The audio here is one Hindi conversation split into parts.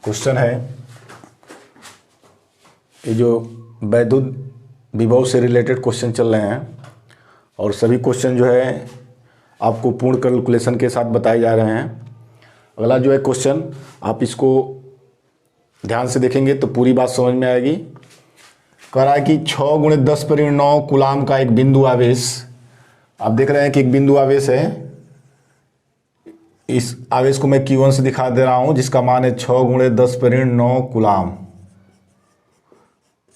क्वेश्चन है, ये जो वैद्युत विभव से रिलेटेड क्वेश्चन चल रहे हैं और सभी क्वेश्चन जो है आपको पूर्ण कैलकुलेशन के साथ बताए जा रहे हैं। अगला जो है क्वेश्चन, आप इसको ध्यान से देखेंगे तो पूरी बात समझ में आएगी। कह रहा है कि 6 × 10⁻9 कूलाम का एक बिंदु आवेश, आप देख रहे हैं कि एक बिंदु आवेश है। इस आवेश को मैं Q1 से दिखा दे रहा हूं, जिसका मान है 6 × 10⁻9 कूलाम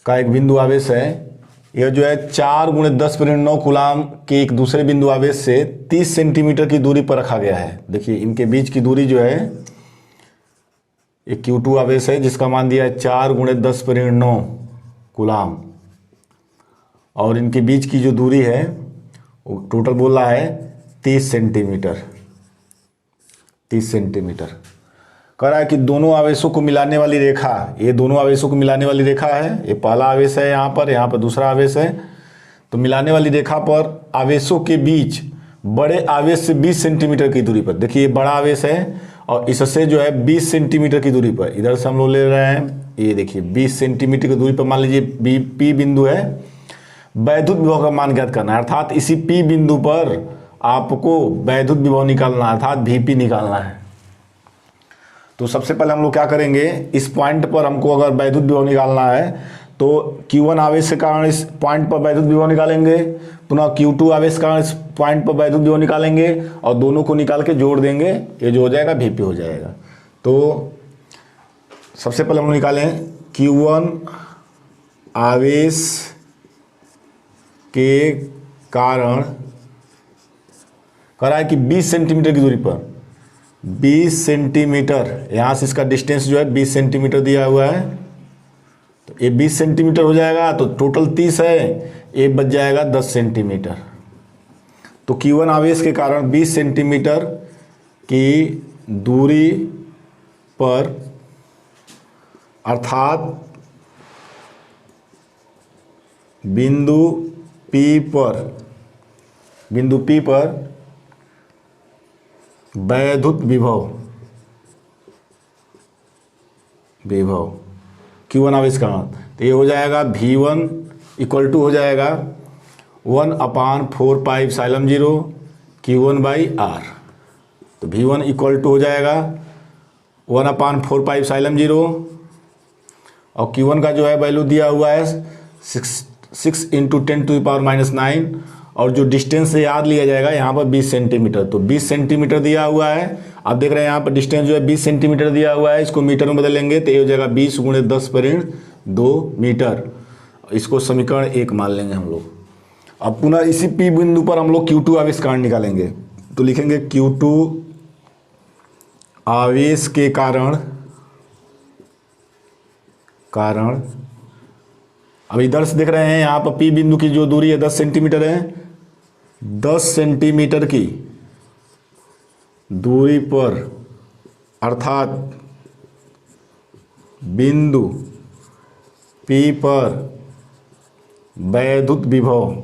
का एक बिंदु आवेश है। यह जो है 4 × 10⁻9 कूलाम के एक दूसरे बिंदु आवेश से 30 सेंटीमीटर की दूरी पर रखा गया है। देखिए इनके बीच की दूरी जो है, एक Q2 आवेश है जिसका मान दिया है 4 × 10⁻9 कूलाम, और इनके बीच की जो दूरी है वो टोटल बोल रहा है 30 सेंटीमीटर। 30 सेंटीमीटर। कह रहा है कि दोनों आवेशों को मिलाने वाली रेखा, ये दोनों आवेशों को मिलाने वाली रेखा है। ये पहला आवेश है यहाँ पर दूसरा आवेश है। तो मिलाने वाली रेखा पर आवेशों के बीच बड़े आवेश से 20 सेंटीमीटर की दूरी पर, देखिए ये बड़ा आवेश है और इससे जो है 20 सेंटीमीटर की दूरी पर, इधर से हम लोग ले रहे हैं, ये देखिए 20 सेंटीमीटर की दूरी पर मान लीजिए P बिंदु है। वैद्युत विभव का मान ज्ञात करना है, अर्थात इसी P बिंदु पर आपको वैद्युत विभव निकालना है, अर्थात Vp निकालना है। तो सबसे पहले हम लोग क्या करेंगे, इस पॉइंट पर हमको अगर वैद्युत विभव निकालना है तो Q1 आवेश के कारण इस पॉइंट पर वैद्युत विभव निकालेंगे, पुनः Q2 आवेश के कारण इस पॉइंट पर वैद्युत विभव निकालेंगे और दोनों को निकाल के जोड़ देंगे, ये जो हो जाएगा Vp हो जाएगा। तो सबसे पहले हम लोग निकालें Q1 आवेश के कारण, कह रहा है कि 20 सेंटीमीटर की दूरी पर, 20 सेंटीमीटर, यहाँ से इसका डिस्टेंस जो है 20 सेंटीमीटर दिया हुआ है। तो ये 20 सेंटीमीटर हो जाएगा, तो टोटल 30 है, ये बच जाएगा 10 सेंटीमीटर। तो Q1 आवेश के कारण 20 सेंटीमीटर की दूरी पर, अर्थात बिंदु P पर वैद्युत विभव Q1 आवेश का, तो ये हो जाएगा V1 इक्वल टू हो जाएगा 1/4πε0 Q1/R। तो V1 इक्वल टू हो जाएगा 1/4πε0 और Q1 का जो है वैल्यू दिया हुआ है 6 × 10⁻⁹, और जो डिस्टेंस से याद लिया जाएगा यहाँ पर 20 सेंटीमीटर। तो 20 सेंटीमीटर दिया हुआ है, आप देख रहे हैं यहाँ पर डिस्टेंस जो है 20 सेंटीमीटर दिया हुआ है, इसको मीटर में बदलेंगे तो ये हो जाएगा 20 × 10⁻2 मीटर। इसको समीकरण 1 मान लेंगे हम लोग। अब पुनः इसी P बिंदु पर हम लोग Q2 आवेश कारण निकालेंगे, तो लिखेंगे Q2 आवेश के कारण अब इधर से देख रहे हैं यहाँ पर P बिंदु की जो दूरी है 10 सेंटीमीटर है। 10 सेंटीमीटर की दूरी पर, अर्थात बिंदु P पर वैद्युत विभव,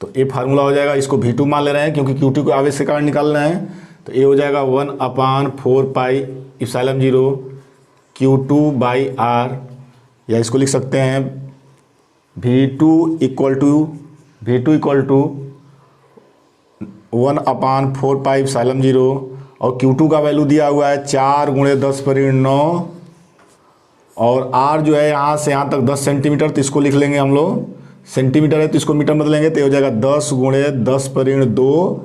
तो ये फार्मूला हो जाएगा, इसको V2 मान ले रहे हैं क्योंकि Q2 को आवेश के कारण निकालना है। तो ये हो जाएगा 1/4πε0 Q2/R, या इसको लिख सकते हैं V2 इक्वल टू 1/4πε0 और Q2 का वैल्यू दिया हुआ है 4 × 10⁻9 और R जो है यहाँ से यहाँ तक 10 सेंटीमीटर, तो इसको लिख लेंगे हम लोग, सेंटीमीटर है तो इसको मीटर में बदलेंगे तो हो जाएगा 10 × 10⁻2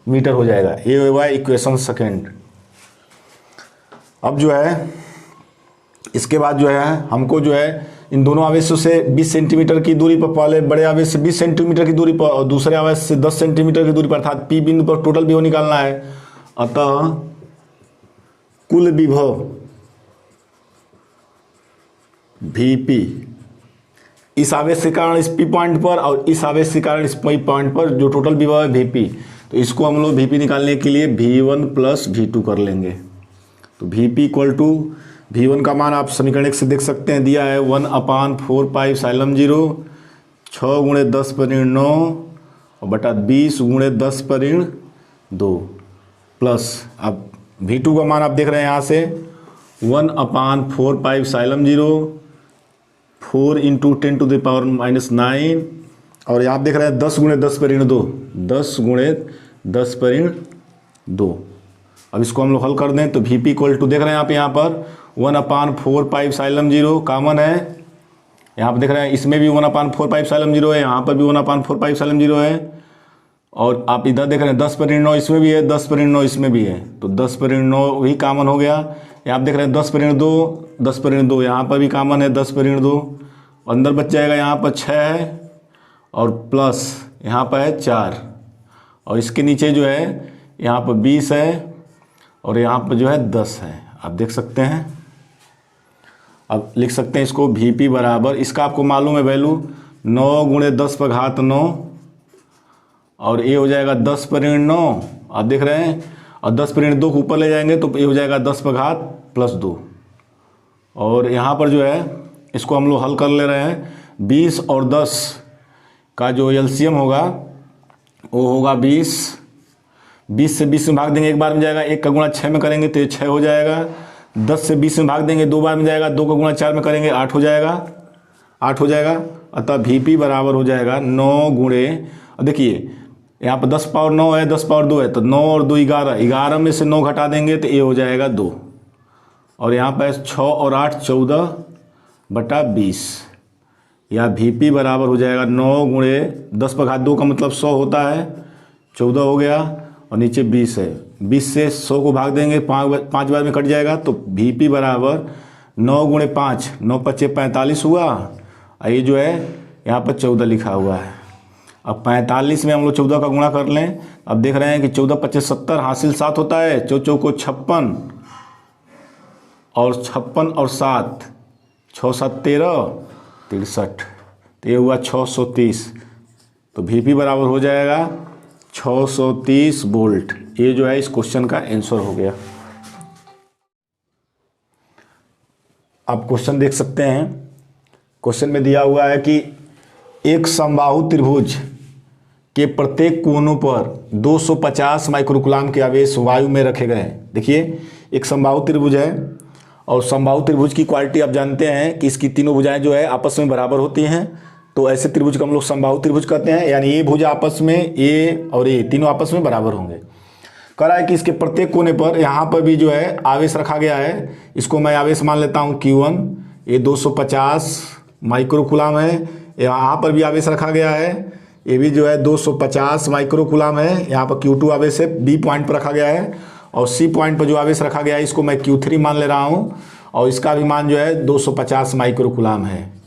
मीटर हो जाएगा। ये हुआ इक्वेशन सेकेंड। अब जो है इसके बाद जो है हमको जो है इन दोनों आवेशों से 20 सेंटीमीटर की दूरी पर, पहले बड़े आवेश से 20 सेंटीमीटर की दूरी पर और दूसरे आवेश से 10 सेंटीमीटर की दूरी पर, अर्थात P बिंदु पर टोटल विभव निकालना है। अतः कुल विभव Vp इस आवेश के कारण इस P पॉइंट पर और इस आवेश के कारण इस P पॉइंट पर जो टोटल विभव है Vp, तो इसको हम लोग Vp निकालने के लिए V1 + V2 कर लेंगे। तो Vp इक्वल टू, V1 का मान आप समीकरण 1 से देख सकते हैं, दिया है 1/4πε0 6 × 10⁻9 और बटा 20 × 10⁻2 प्लस, अब V2 का मान आप देख रहे हैं यहाँ से 1/4πε0 4 × 10⁻⁹ और यहाँ आप देख रहे हैं 10 × 10⁻², 10 × 10⁻²। अब इसको हम लोग हल कर दें तो Vp = देख रहे हैं आप यहाँ पर 1/4πε0 कॉमन है। यहाँ पर देख रहे हैं इसमें भी 1/4πε0 है, यहाँ पर भी 1/4πε0 है। और आप इधर देख रहे हैं 10⁻9 इसमें भी है, 10⁻9 इसमें भी है, तो 10⁻9 भी कॉमन हो गया। यहाँ आप देख रहे हैं 10⁻2, 10⁻2 यहाँ पर भी कॉमन है, 10⁻2 अंदर बच जाएगा। यहाँ पर 6 है और प्लस यहाँ पर है 4 और इसके नीचे जो है यहाँ पर 20 है और यहाँ पर जो है 10 है। आप देख सकते हैं। अब लिख सकते हैं इसको Vp बराबर, इसका आपको मालूम है वैल्यू 9 × 10⁻9 और ये हो जाएगा 10⁻9। आप देख रहे हैं और 10⁻2 को ऊपर ले जाएंगे तो ये हो जाएगा 10⁻+2 और यहाँ पर जो है इसको हम लोग हल कर ले रहे हैं। 20 और 10 का जो एलसीएम होगा वो होगा 20। 20 से 20 में भाग देंगे एक बार में जाएगा, 1 का गुणा 6 में करेंगे तो ये 6 हो जाएगा। 10 से 20 में भाग देंगे 2 बार में जाएगा, 2 का गुणा 4 में करेंगे 8 हो जाएगा, 8 हो जाएगा। अतः Vp बराबर हो जाएगा 9 × देखिए यहाँ पर 10⁻9 है, 10⁻2 है तो 9 और 2 11, 11 में से 9 घटा देंगे तो ये हो जाएगा 2 और यहाँ पर 6 और 8 14/20 या Vp बराबर हो जाएगा 9 × 10⁻2 का मतलब 100 होता है, 14 हो गया और नीचे 20 है। 20 से 100 को भाग देंगे 5 बार में कट जाएगा तो Vp बराबर 9 × 5, 9 × 5 = 45 हुआ और ये जो है यहाँ पर 14 लिखा हुआ है। अब 45 में हम लोग 14 का गुणा कर लें। अब देख रहे हैं कि 14 × 25 = 70, हासिल 7 होता है, 4 चौको 56 और 56 और 7 6 7 13 63 तो ये हुआ 630। तो Vp बराबर हो जाएगा 630 वोल्ट। ये जो है इस क्वेश्चन का आंसर हो गया। आप क्वेश्चन देख सकते हैं। क्वेश्चन में दिया हुआ है कि एक समबाहु त्रिभुज के प्रत्येक कोनों पर 250 माइक्रोकूलाम के आवेश वायु में रखे गए हैं। देखिए एक समबाहु त्रिभुज है और समबाहु त्रिभुज की क्वालिटी आप जानते हैं कि इसकी तीनों भुजाएं जो है आपस में बराबर होती हैं, तो ऐसे त्रिभुज को हम लोग समबाहु त्रिभुज कहते हैं। यानी ये भुजा आपस में ए और ए तीनों आपस में बराबर होंगे। कह रहा है कि इसके प्रत्येक कोने पर यहाँ पर भी जो है आवेश रखा गया है। इसको मैं आवेश मान लेता हूँ Q1, ये 250 माइक्रोकूलाम है। यहाँ पर भी आवेश रखा गया है, ये भी जो है 250 माइक्रोकूलाम है। यहाँ पर Q2 आवेश है, B पॉइंट पर रखा गया है और C पॉइंट पर जो आवेश रखा गया है इसको मैं Q3 मान ले रहा हूँ और इसका भी मान जो है 250 माइक्रोकूलाम है।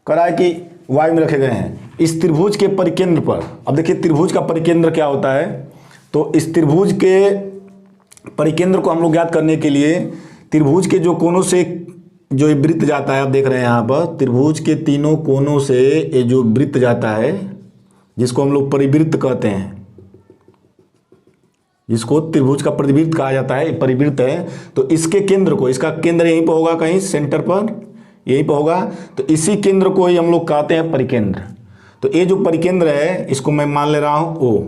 कह रहा है कि वायु में रखे गए हैं इस त्रिभुज के परिकेंद्र पर। अब देखिए त्रिभुज का परिकेंद्र क्या होता है, तो इस त्रिभुज के परिकेंद्र को हम लोग ज्ञात करने के लिए त्रिभुज के जो कोनों से जो ये वृत्त जाता है, आप देख रहे हैं यहाँ पर त्रिभुज के तीनों कोनों से ये जो वृत्त जाता है जिसको हम लोग परिवृत्त कहते हैं, जिसको त्रिभुज का परिवृत्त कहा जाता है, परिवृत्त है। तो इसके केंद्र को, इसका केंद्र यहीं पर होगा, कहीं सेंटर पर यहीं पर होगा, तो इसी केंद्र को ही हम लोग कहते हैं परिकेंद्र। तो ये जो परिकेंद्र है इसको मैं मान ले रहा हूँ O,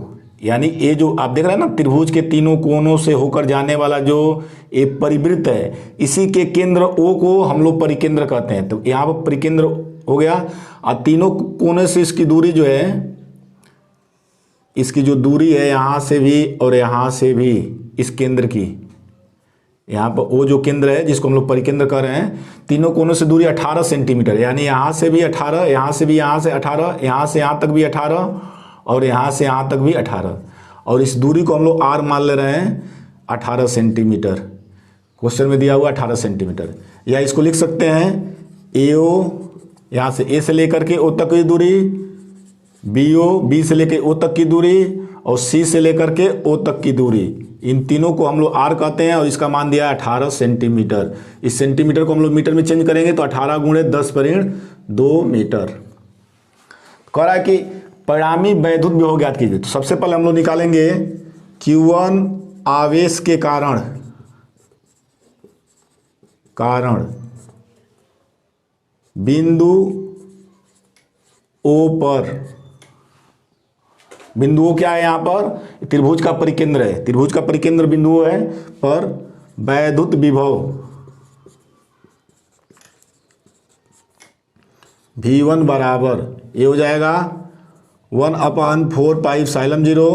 यानी ये जो आप देख रहे हैं ना त्रिभुज के तीनों कोनों से होकर जाने वाला जो ये परिवृत्त है, इसी के केंद्र O को हम लोग परिकेंद्र कहते हैं। तो यहाँ पर परिकेंद्र हो गया और तीनों कोने से इसकी दूरी जो है, इसकी जो दूरी है यहाँ से भी और यहाँ से भी इस केंद्र की, यहाँ पर O जो केंद्र है जिसको हम लोग परिकेंद्र कह रहे हैं, तीनों कोनों से दूरी 18 सेंटीमीटर, यानी यहाँ से भी 18, यहाँ से भी, यहाँ से 18, यहाँ से यहाँ तक भी 18 और यहाँ से यहाँ तक भी 18 और इस दूरी को हम लोग R मान ले रहे हैं 18 सेंटीमीटर। क्वेश्चन में दिया हुआ 18 सेंटीमीटर। या इसको लिख सकते हैं AO, यहाँ से A से लेकर के O तक की दूरी, BO, B से लेकर O तक की दूरी और C से लेकर के O तक की दूरी, इन तीनों को हम लोग R कहते हैं और इसका मान दिया है 18 सेंटीमीटर। इस सेंटीमीटर को हम लोग मीटर में चेंज करेंगे तो 18 × 10⁻² मीटर। कह रहा है कि परिणामी वैद्युत विभव ज्ञात कीजिए। तो सबसे पहले हम लोग निकालेंगे Q1 आवेश के कारण बिंदु O पर, बिंदुओं क्या है यहाँ पर, त्रिभुज का परिकेंद्र है, त्रिभुज का परिकेंद्र बिंदुओं है पर वैद्युत विभव V1 बराबर ये हो जाएगा 1/4 pi epsilon 0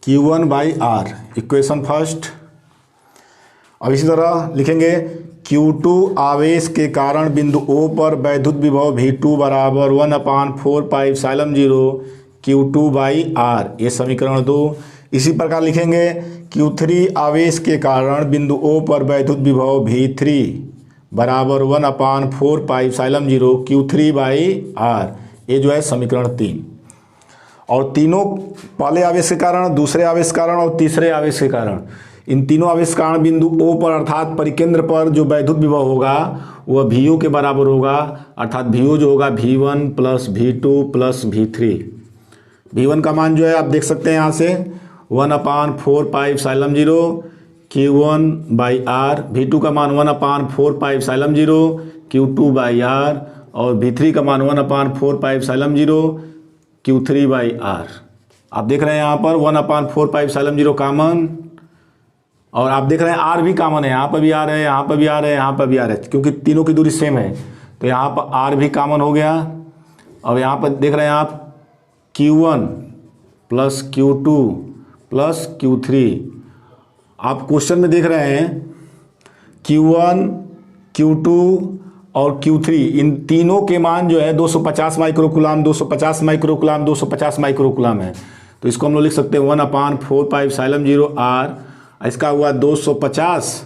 Q1/R, equation first. अब इसी तरह लिखेंगे Q2 आवेश के कारण बिंदु O पर वैद्युत विभव V2 बराबर 1/4 पाई एप्सिलॉन 0 Q2/R, ये समीकरण 2। इसी प्रकार लिखेंगे Q3 आवेश के कारण बिंदु O पर वैद्युत विभव V3 बराबर 1/4 पाई एप्सिलॉन 0 Q3/R, ये जो है समीकरण 3। और तीनों पहले आवेश के कारण, दूसरे आवेश के कारण और तीसरे आवेश के कारण, इन तीनों आवेश के कारण बिंदु O पर अर्थात परिकेंद्र पर जो वैद्युत विभव होगा वह VO के बराबर होगा, अर्थात VO जो होगा V1 plus V2 plus V3। V1 का मान जो है आप देख सकते हैं यहाँ से 1/4 पाई एप्सिलॉन 0 Q1/R, V2 का मान 1/4 पाई एप्सिलॉन 0 Q2/R और V3 का मान 1/4 पाई एप्सिलॉन 0 Q3/R। आप देख रहे हैं यहाँ पर 1/4 पाई एप्सिलॉन 0 कॉमन, और आप देख रहे हैं R भी कॉमन है, यहाँ पर भी R है, यहाँ पर भी R है, यहाँ पर भी R है, क्योंकि तीनों की दूरी सेम है तो यहाँ पर R भी कॉमन हो गया। और यहाँ पर देख रहे हैं आप Q1 plus Q2 plus Q3, आप क्वेश्चन में देख रहे हैं Q1 Q2 और Q3 इन तीनों के मान जो है 250 माइक्रोकुलाम 250 माइक्रोकुलाम 250 माइक्रोकुलाम है, तो इसको हम लोग लिख सकते हैं 1/4 पाई एप्सिलॉन 0 R, इसका हुआ 250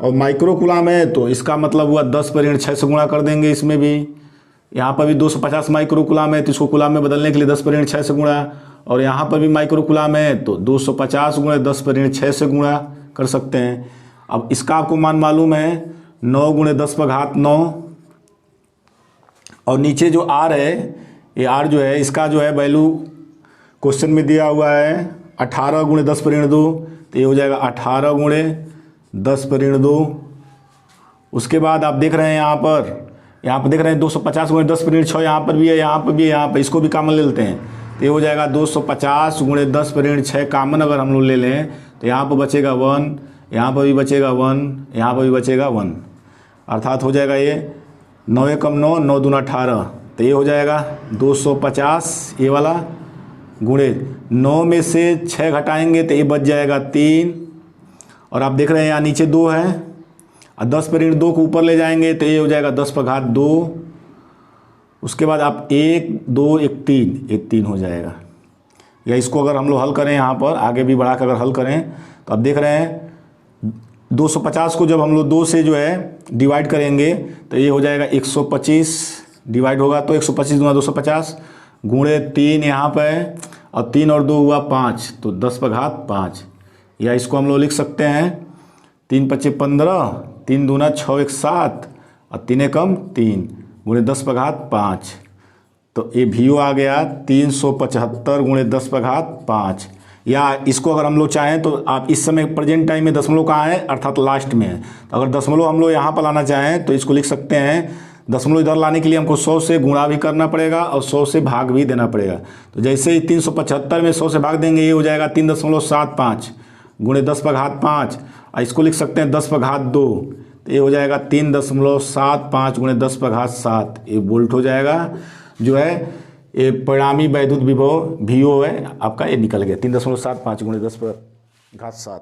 और माइक्रोकुलाम है तो इसका मतलब हुआ 10⁻6 से गुणा कर देंगे। इसमें भी यहाँ पर भी 250 माइक्रोकुलाम है तो इसको कुलाम में बदलने के लिए 10⁻6 से गुणा, और यहाँ पर भी माइक्रोकुलाम है तो 250 गुणे 10⁻6 से गुणा कर सकते हैं। अब इसका आपको मान मालूम है 9 गुणे 10⁻9, और नीचे जो R है ये R जो है इसका जो है वैल्यू क्वेश्चन में दिया हुआ है 18 गुणे 10⁻2, तो ये हो जाएगा 18 गुणे 10⁻2। उसके बाद आप देख रहे हैं यहाँ पर देख रहे हैं 250 गुणे 10⁻6, यहाँ पर भी है, यहाँ पर भी है, यहाँ पर इसको भी कॉमन ले लेते हैं तो ये हो जाएगा 250 गुणे 10⁻6 कॉमन अगर हम लोग ले लें तो यहाँ पर बचेगा 1, यहाँ पर भी बचेगा 1, यहाँ पर भी बचेगा 1, अर्थात हो जाएगा ये 9 एकम 9, 9 दूना 18, तो ये हो जाएगा 250 ये वाला गुणे 9 में से 6 घटाएंगे तो ये बच जाएगा 3, और आप देख रहे हैं यहाँ नीचे 2 है और 10⁻2 को ऊपर ले जाएंगे तो ये हो जाएगा 10⁻2। उसके बाद आप 1 2 1 3, ये 3 हो जाएगा। या इसको अगर हम लोग हल करें यहाँ पर आगे भी बढ़ा कर अगर हल करें तो आप देख रहे हैं 250 को जब हम लोग 2 से जो है डिवाइड करेंगे तो ये हो जाएगा 125, डिवाइड होगा तो 125 गुना 250 गुणे 3 यहाँ पे और 3 और 2 हुआ 5, तो 10⁻5। या इसको हम लोग लिख सकते हैं 3 × 5 = 15, 3 दूना 6 1 7 और 3 एकम 3 गुणे 10⁻5, तो ये VO आ गया 375 गुणे 10⁻5। या इसको अगर हम लोग चाहें तो आप इस समय प्रेजेंट टाइम में दशमलव कहाँ है अर्थात लास्ट में है, तो अगर दशमलव हम लोग यहाँ पर लाना चाहें तो इसको लिख सकते हैं, दशमलव इधर लाने के लिए हमको 100 से गुणा भी करना पड़ेगा और 100 से भाग भी देना पड़ेगा। तो जैसे ही 375 में 100 से भाग देंगे ये हो जाएगा 3.75 गुणे 10⁻5, और इसको लिख सकते हैं 10⁻2, तो ये हो जाएगा 3.75 गुणे 10⁻7, ये वोल्ट हो जाएगा। जो है ये परिणामी वैद्युत विभव VO है आपका, ये निकल गया 3.75 गुणे 10⁻7।